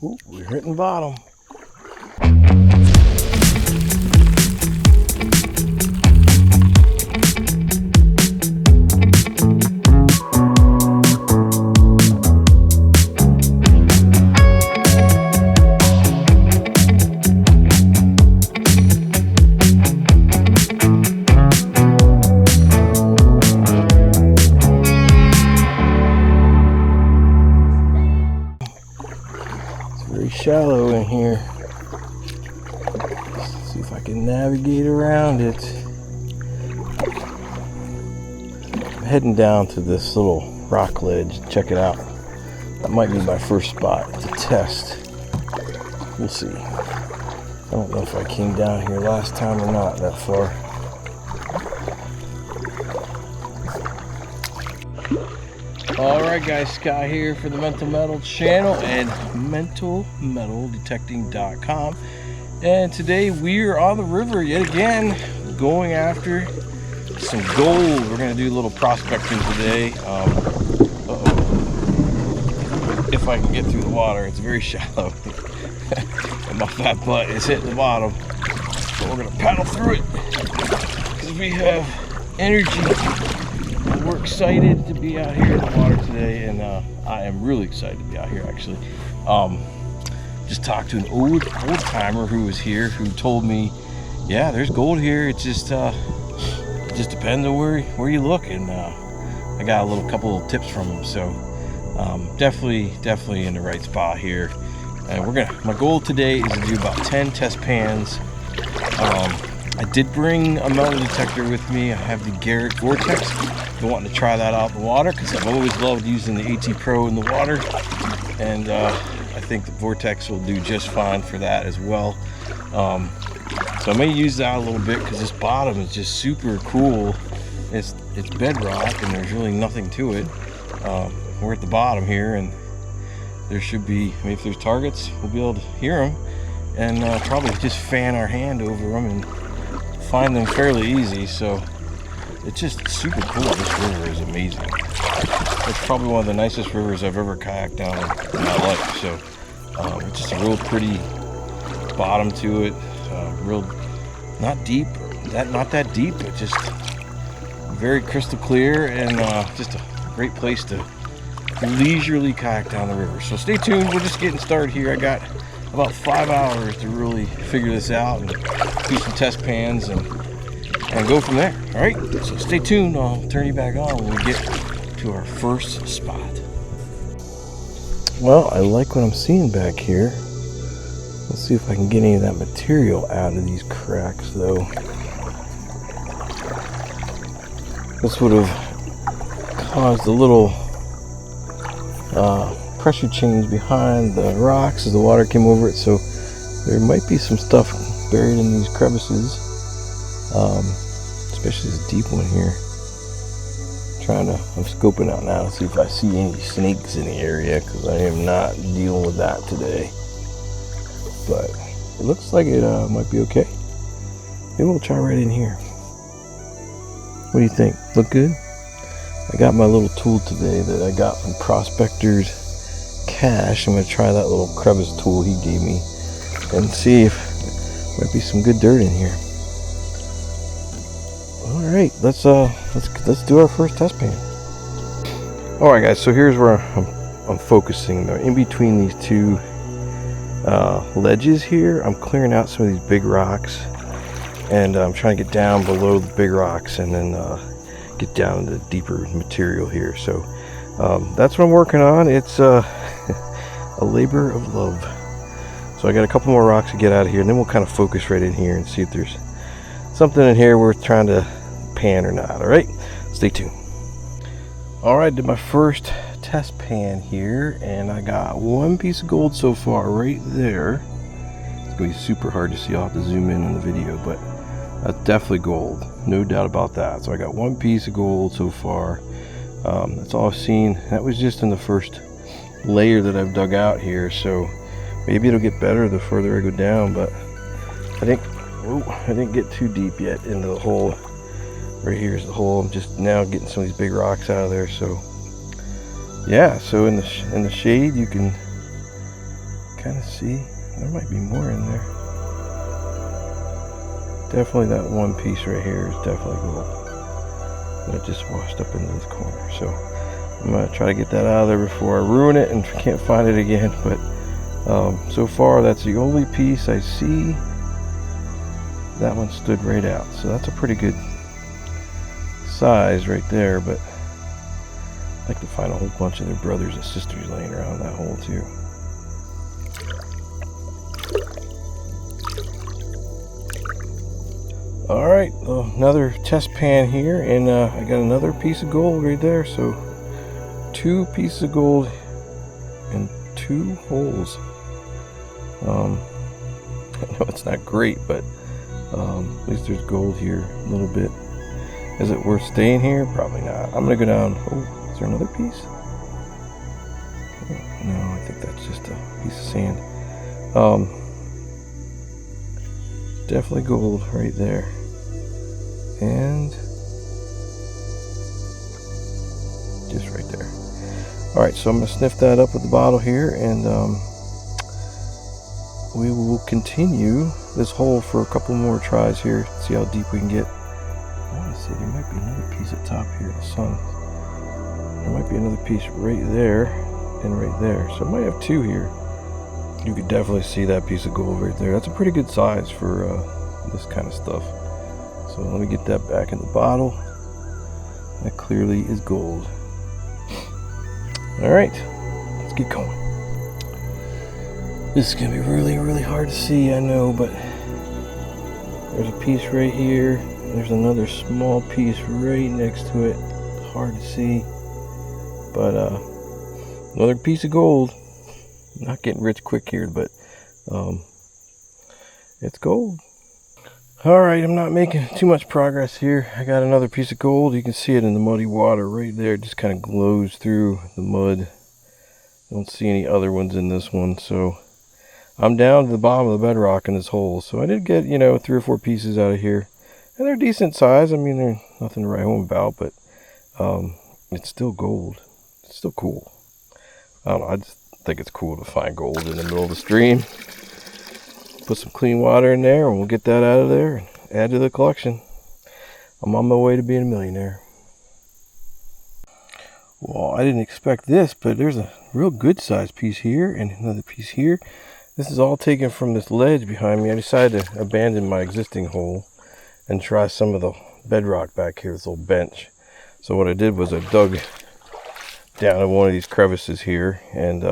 Ooh, we're hitting bottom. Very shallow in here. Let's see if I can navigate around it. I'm heading down to this little rock ledge. Check it out. That might be my first spot to test. We'll see. I don't know if I came down here last time or not that far. Alright guys, Scott here for the Mental Metal channel and mentalmetaldetecting.com, and today we are on the river yet again going after some gold. We're going to do a little prospecting today. If I can get through the water. It's very shallow and my fat butt is hitting the bottom, but we're going to paddle through it because we have energy. We're excited to be out here in the water today, and I am really excited to be out here actually. Just talked to an old timer who was here who told me, yeah, there's gold here. It just depends on where you look, and I got a couple of tips from him. So definitely in the right spot here. And my goal today is to do about 10 test pans. I did bring a metal detector with me. I have the Garrett Vortex. Been wanting to try that out in the water because I've always loved using the AT Pro in the water, and I think the Vortex will do just fine for that as well. So I may use that a little bit because this bottom is just super cool. It's bedrock and there's really nothing to it. We're at the bottom here, and there should be, I mean, if there's targets, we'll be able to hear them and probably just fan our hand over them and find them fairly easy. So it's just super cool. This river is amazing. It's probably one of the nicest rivers I've ever kayaked down in my life. So it's just a real pretty bottom to it. Real, not deep, not that deep, but just very crystal clear, and just a great place to leisurely kayak down the river. So stay tuned. We're just getting started here. I got about 5 hours to really figure this out and do some test pans and go from there. All right, so stay tuned. I'll turn you back on when we get to our first spot. Well, I like what I'm seeing back here. Let's see if I can get any of that material out of these cracks, though. This would have caused a little pressure change behind the rocks as the water came over it, so there might be some stuff buried in these crevices, especially this deep one here. I'm scoping out now to see if I see any snakes in the area, because I am not dealing with that today. But it looks like it might be okay. Maybe we'll try right in here. What do you think? Look good? I got my little tool today that I got from Prospector's Cache. I'm going to try that little crevice tool he gave me and see if there might be some good dirt in here. All right, let's do our first test pan. All right, guys. So here's where I'm focusing though. In between these two ledges here, I'm clearing out some of these big rocks, and I'm trying to get down below the big rocks and then get down to deeper material here. So that's what I'm working on. It's a labor of love. So I got a couple more rocks to get out of here, and then we'll kind of focus right in here and see if there's something in here worth trying to pan or not. All right, stay tuned. All right, did my first test pan here, and I got one piece of gold so far right there. It's gonna be super hard to see. I'll have to zoom in on the video, but that's definitely gold, no doubt about that. So I got one piece of gold so far. That's all I've seen. That was just in the first layer that I've dug out here, so maybe it'll get better the further I go down, but I didn't get too deep yet into the hole. Right here's the hole. I'm just now getting some of these big rocks out of there. So yeah, so in the shade you can kind of see there might be more in there. Definitely that one piece right here is definitely gold. But it just washed up into this corner. So I'm going to try to get that out of there before I ruin it and can't find it again. But so far that's the only piece I see. That one stood right out. So that's a pretty good size right there. But I'd like to find a whole bunch of their brothers and sisters laying around that hole too. Alright, another test pan here, and I got another piece of gold right there. So 2 pieces of gold and 2 holes. I know it's not great, but at least there's gold here a little bit. Is it worth staying here? Probably not. I'm gonna go down. Oh, is there another piece? No, I think that's just a piece of sand. Definitely gold right there. And just right there. Alright, so I'm going to sniff that up with the bottle here, and we will continue this hole for a couple more tries here, see how deep we can get. I want to see, there might be another piece at top here, the sun. There might be another piece right there and right there. So I might have 2 here. You could definitely see that piece of gold right there. That's a pretty good size for this kind of stuff. So let me get that back in the bottle. That clearly is gold. Alright, let's get going. This is going to be really, really hard to see, I know, but there's a piece right here. There's another small piece right next to it. Hard to see. But another piece of gold. Not getting rich quick here, but it's gold. Alright, I'm not making too much progress here. I got another piece of gold. You can see it in the muddy water right there. It just kind of glows through the mud. Don't see any other ones in this one, so I'm down to the bottom of the bedrock in this hole. So I did get, 3 or 4 pieces out of here. And they're decent size. I mean, they're nothing to write home about, but it's still gold. It's still cool. I don't know, I just think it's cool to find gold in the middle of the stream. Put some clean water in there and we'll get that out of there and add to the collection. I'm on my way to being a millionaire. Well, I didn't expect this, but there's a real good sized piece here and another piece here. This is all taken from this ledge behind me. I decided to abandon my existing hole and try some of the bedrock back here, this little bench. So what I did was I dug down in one of these crevices here, and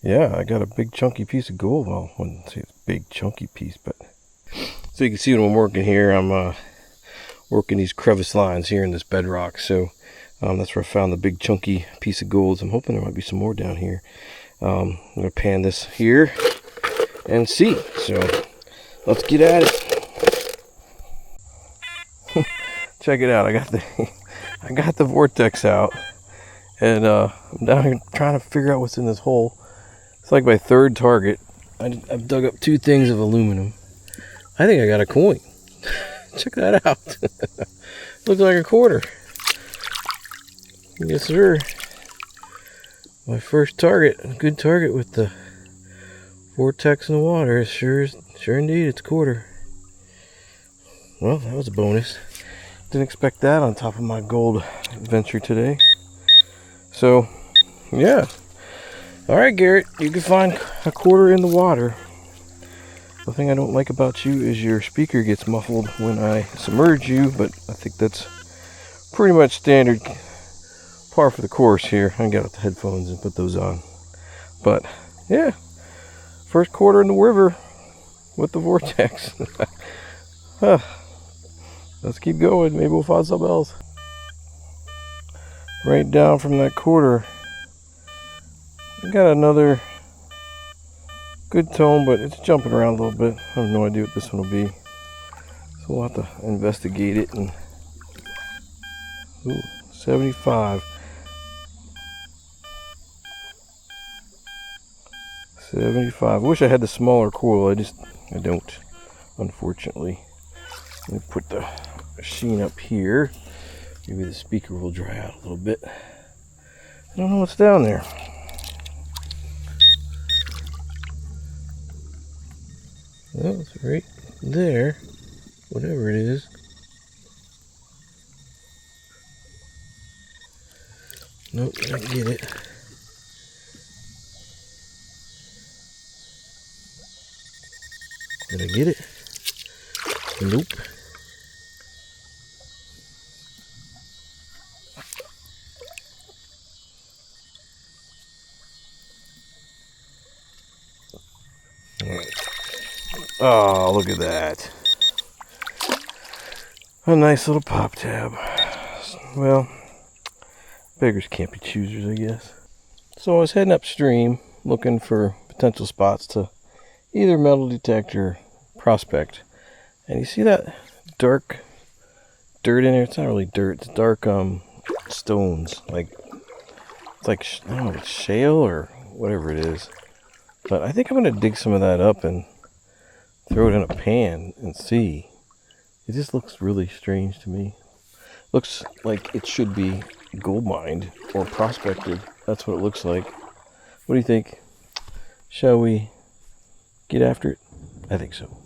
yeah, I got a big chunky piece of gold. Well, I wouldn't say it's a big chunky piece, but so you can see when I'm working here, I'm working these crevice lines here in this bedrock. So that's where I found the big chunky piece of gold. I'm hoping there might be some more down here. I'm gonna pan this here and see. So let's get at it. Check it out. I got the Vortex out, and I'm down here trying to figure out what's in this hole. It's like my 3rd target. I've dug up 2 things of aluminum. I think I got a coin. Check that out. Looks like a quarter. Yes, sir. My first target. A good target with the Vortex in the water. Sure indeed, it's a quarter. Well, that was a bonus. Didn't expect that on top of my gold adventure today. So, yeah. Alright, Garrett, you can find a quarter in the water. The thing I don't like about you is your speaker gets muffled when I submerge you, but I think that's pretty much standard, par for the course here. I got out the headphones and put those on. But, yeah, first quarter in the river with the Vortex. Let's keep going. Maybe we'll find something else. Right down from that quarter, I got another good tone, but it's jumping around a little bit. I have no idea what this one will be, so we'll have to investigate it. And ooh, 75. 75. I wish I had the smaller coil. I don't, unfortunately. Let me put the machine up here. Maybe the speaker will dry out a little bit. I don't know what's down there. Well, it's right there, whatever it is. Nope, didn't get it. Did I get it? Nope. Alright. Oh, look at that. A nice little pop tab. Well, beggars can't be choosers, I guess. So I was heading upstream looking for potential spots to either metal detect or prospect. And you see that dark dirt in there? It's not really dirt, it's dark stones. It's like, I don't know if it's shale or whatever it is. But I think I'm going to dig some of that up and throw it in a pan and see. It just looks really strange to me. Looks like it should be gold mined or prospected. That's what it looks like. What do you think? Shall we get after it? I think so.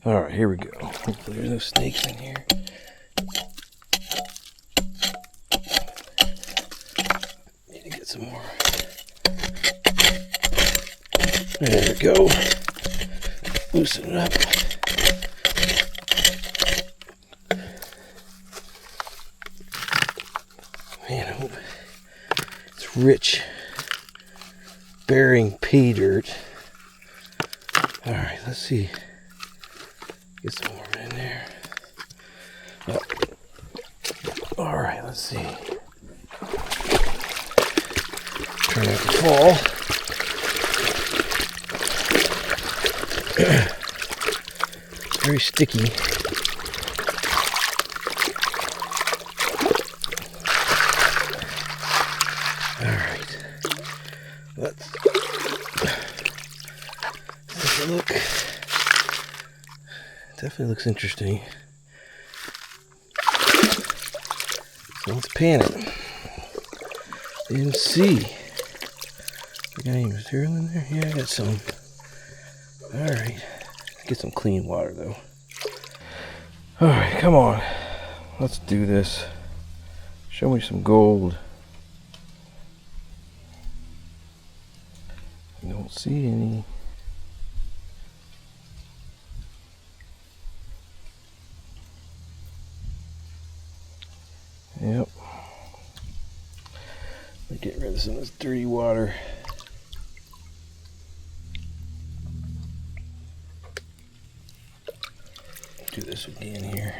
Alright, here we go. Hopefully there's no snakes in here. Need to get some more. There we go. Loosen it up. Man, I hope it's rich, bearing pay dirt. Alright, let's see. Get some more in there. Oh. Alright, let's see. Try not to fall. Very sticky. Alright. Let's take a look. Definitely looks interesting. So let's pan it. And see. We got any material in there? Yeah, I got some. Alright. Get some clean water though. Alright, come on. Let's do this. Show me some gold. I don't see any. Yep. Get rid of some of this dirty water. Do this again here.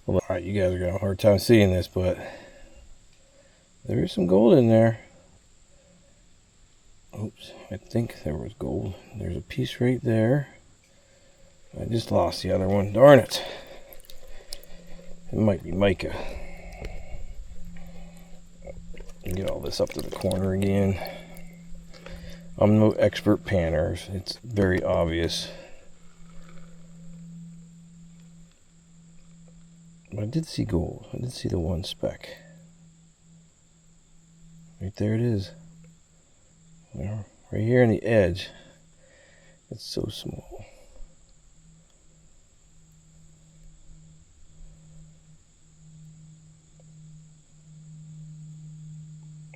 Well, alright, you guys are gonna have a hard time seeing this, but there is some gold in there. Oops, I think there was gold. There's a piece right there. I just lost the other one. Darn it. It might be mica. Get all this up to the corner again. I'm no expert panner. It's very obvious. But I did see gold. I did see the one speck. Right there it is. Right here on the edge. It's so small.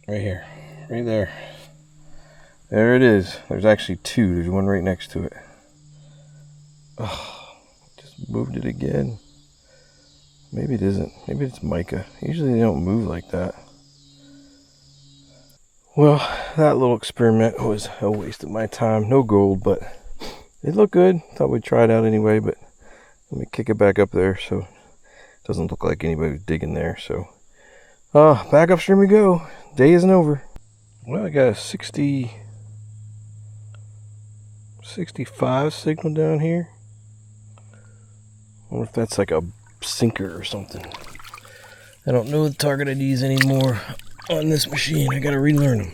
Right here. Right there. There it is. There's actually two. There's one right next to it. Oh, just moved it again. Maybe it isn't. Maybe it's mica. Usually they don't move like that. Well, that little experiment was a waste of my time. No gold, but it looked good. Thought we'd try it out anyway, but let me kick it back up there so it doesn't look like anybody was digging there. So, back upstream we go. Day isn't over. Well, I got a 65 signal down here. I wonder if that's like a sinker or something. I don't know the target IDs anymore on this machine. I gotta relearn them.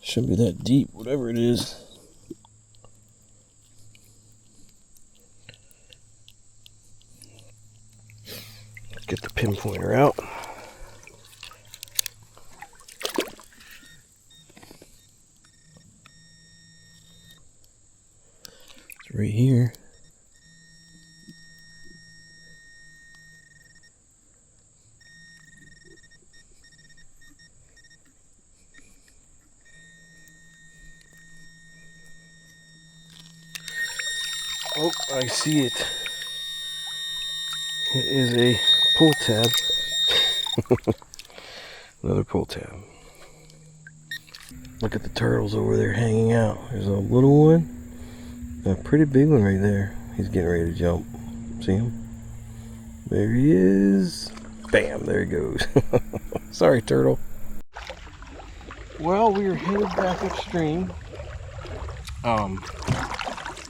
Shouldn't be that deep, whatever it is. pinpoint her out. It's right here. Oh, I see it. It is a pull tab. Another pull tab. Look at the turtles over there hanging out. There's a little one and a pretty big one right there. He's getting ready to jump. See him? There he is. Bam, there he goes. Sorry, turtle. Well, we are headed back upstream.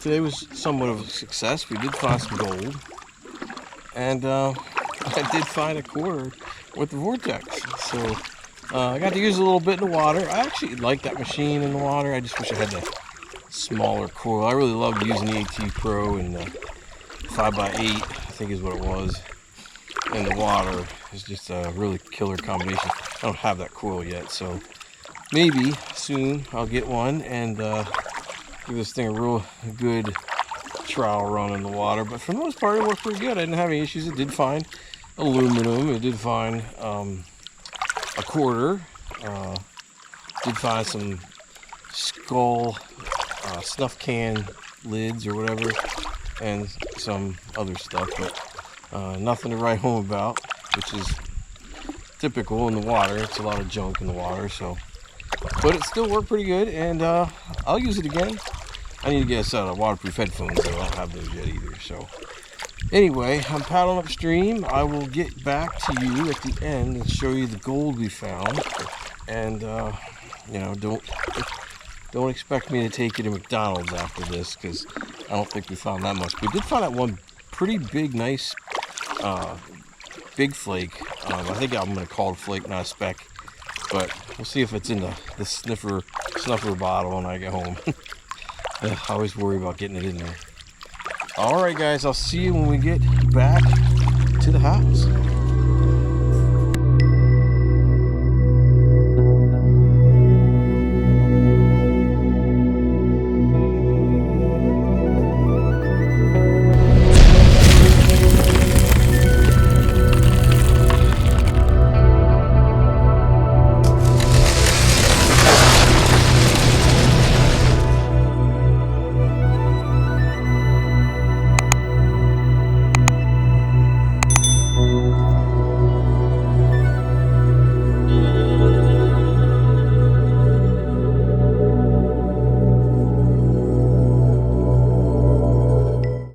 Today was somewhat of a success. We did find some gold. And I did find a quarter with the Vortex. So I got to use a little bit in the water. I actually like that machine in the water. I just wish I had the smaller coil. I really loved using the AT Pro and the 5x8, I think is what it was. In the water is just a really killer combination. I don't have that coil yet, so maybe soon I'll get one and give this thing a real good trial run in the water. But for the most part, it worked pretty good. I didn't have any issues. It did find aluminum. It did find a quarter. Did find some skull snuff can lids or whatever, and some other stuff, but nothing to write home about, which is typical in the water. It's a lot of junk in the water, so. But it still worked pretty good, and I'll use it again. I need to get a set of waterproof headphones, though. I don't have those yet either. So anyway, I'm paddling upstream. I will get back to you at the end and show you the gold we found. And you know, don't expect me to take you to McDonald's after this, because I don't think we found that much. We did find that one pretty big, nice, big flake. I think I'm going to call it a flake, not a speck. But we'll see if it's in the snuffer bottle when I get home. I always worry about getting it in there. Alright guys, I'll see you when we get back to the house.